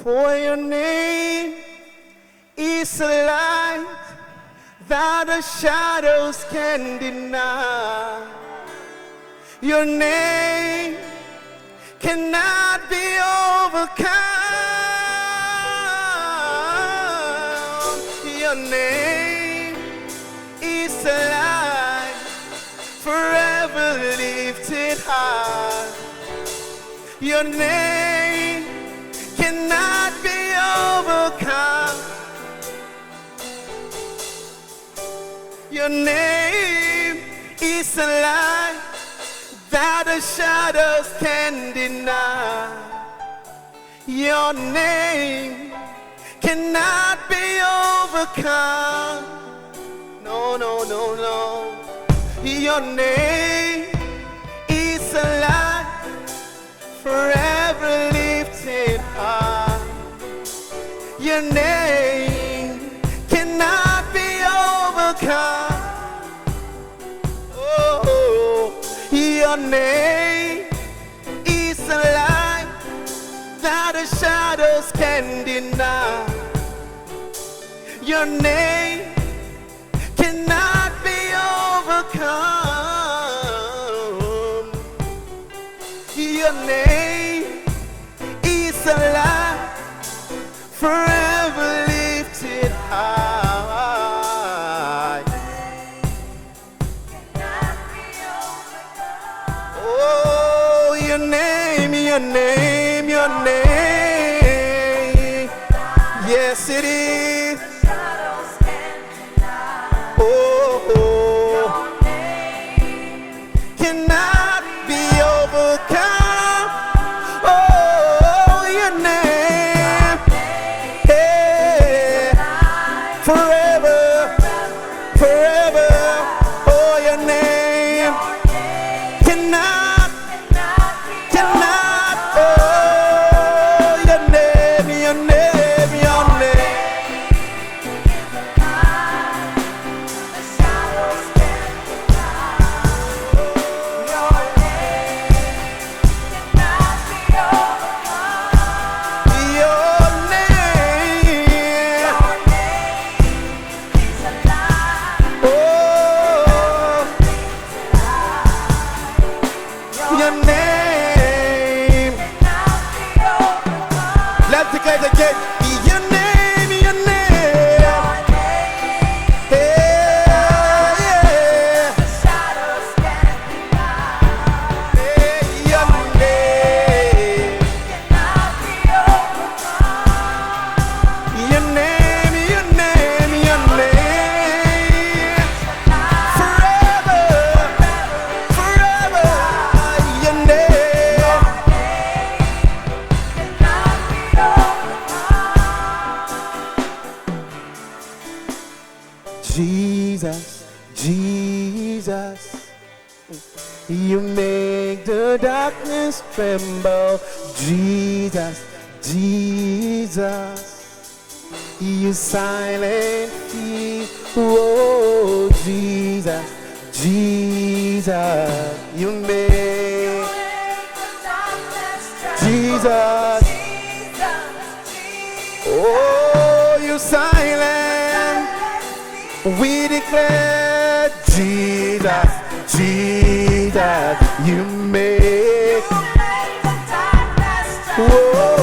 For your name is a light that the shadows can deny. Your name cannot be overcome. Your name is a light forever lifted high. Your name cannot be overcome. Your name is a light that the shadows can deny. Your name cannot be overcome. No, no, no, no. Your name is a light forever lifted high. Your name cannot be overcome. Oh, your name is a light that the shadows can deny. Your name cannot be overcome. Your name is a light forever lifted high. Oh, your name, your name, your name. Yes, it is. Oh, cannot be overcome. Oh, your name, hey, forever, forever. Oh, your name cannot, cannot. Oh, your name, your name, your name. Your name. Let's declare it again. Your name, your name. Hey, yeah. Hey, your name. Your name, your name, your name. Forever, forever. Your name. Jesus, Jesus, you make the darkness tremble. Jesus, Jesus, you silent fear. Oh, Jesus, Jesus, you make Jesus. Oh, you silent. We declare Jesus, Jesus, you make. Whoa.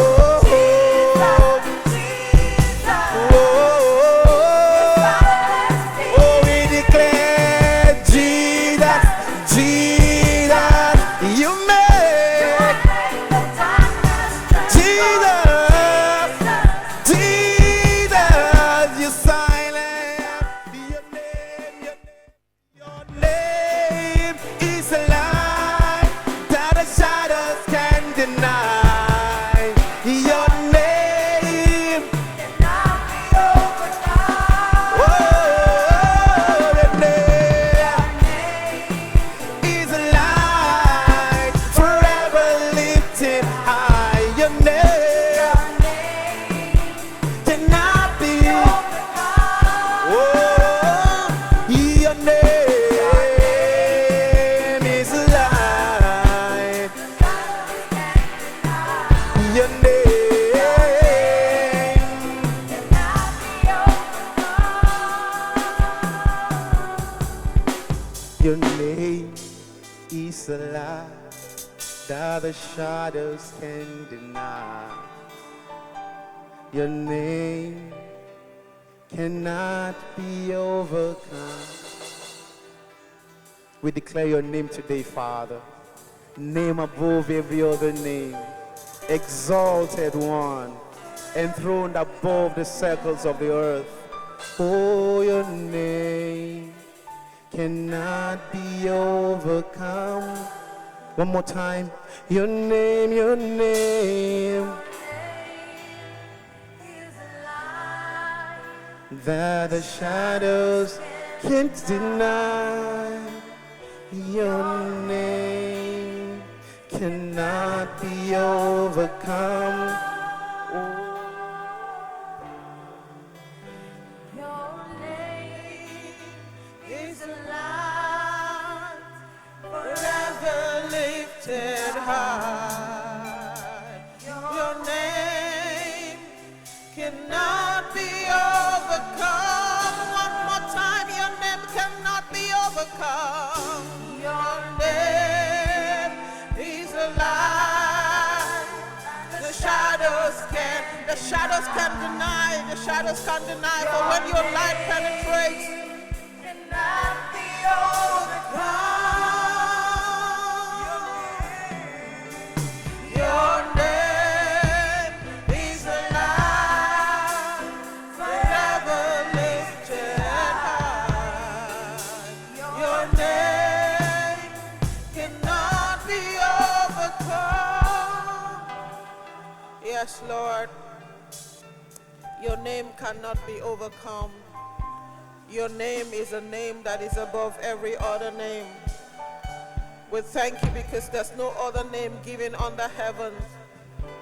Your name is a light that the shadows can deny. Your name cannot be overcome. We declare your name today, Father. Name above every other name. Exalted one, enthroned above the circles of the earth. Oh, your name cannot be overcome. One more time. Your name, your name. That the shadows can't deny. Your name cannot be overcome. Your name is a light forever lifted high. Your name cannot be overcome. One more time, your name cannot be overcome. Your name is a light. The shadows can deny. The shadows can deny. But when your light penetrates, cannot be overcome. Your name is a light forever lifted high. Your name cannot be overcome. Yes, Lord. Your name cannot be overcome. Your name is a name that is above every other name. We thank you because there's no other name given under heaven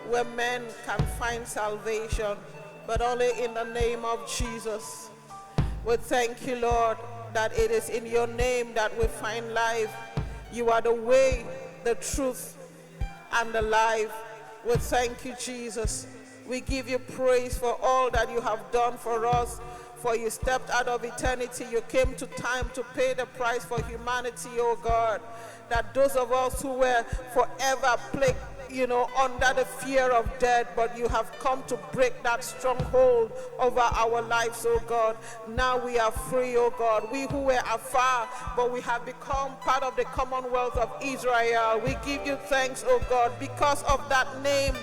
where men can find salvation, but only in the name of Jesus. We thank you, Lord, that it is in your name that we find life. You are the way, the truth, and the life. We thank you, Jesus. We give you praise for all that you have done for us. For you stepped out of eternity. You came to time to pay the price for humanity, oh God. That those of us who were forever plagued, under the fear of death, but you have come to break that stronghold over our lives, oh God. Now we are free, oh God. We who were afar, but we have become part of the Commonwealth of Israel. We give you thanks, oh God, because of that name.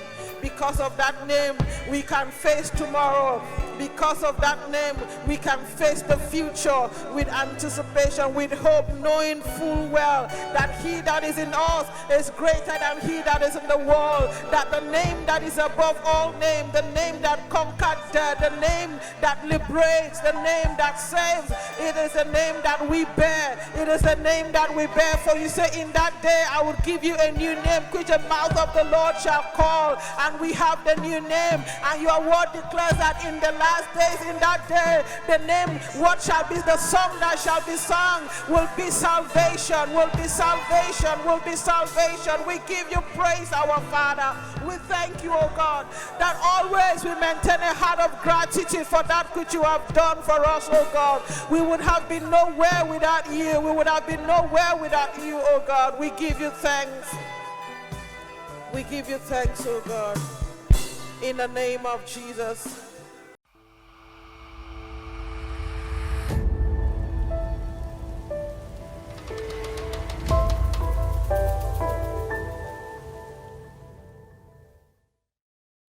Because of that name, we can face tomorrow. Because of that name, we can face the future with anticipation, with hope, knowing full well that he that is in us is greater than he that is in the world. That the name that is above all names, the name that conquered death, the name that liberates, the name that saves, it is the name that we bear. It is the name that we bear. For you say, in that day I will give you a new name, which the mouth of the Lord shall call. And we have the new name. And your word declares that in the last days, in that day, the name, what shall be the song that shall be sung, will be salvation, will be salvation, will be salvation. We give you praise, our Father. We thank you, oh God, that always we maintain a heart of gratitude for that which you have done for us, oh God. We would have been nowhere without you. We would have been nowhere without you, oh God. We give you thanks. We give you thanks, oh God. In the name of Jesus.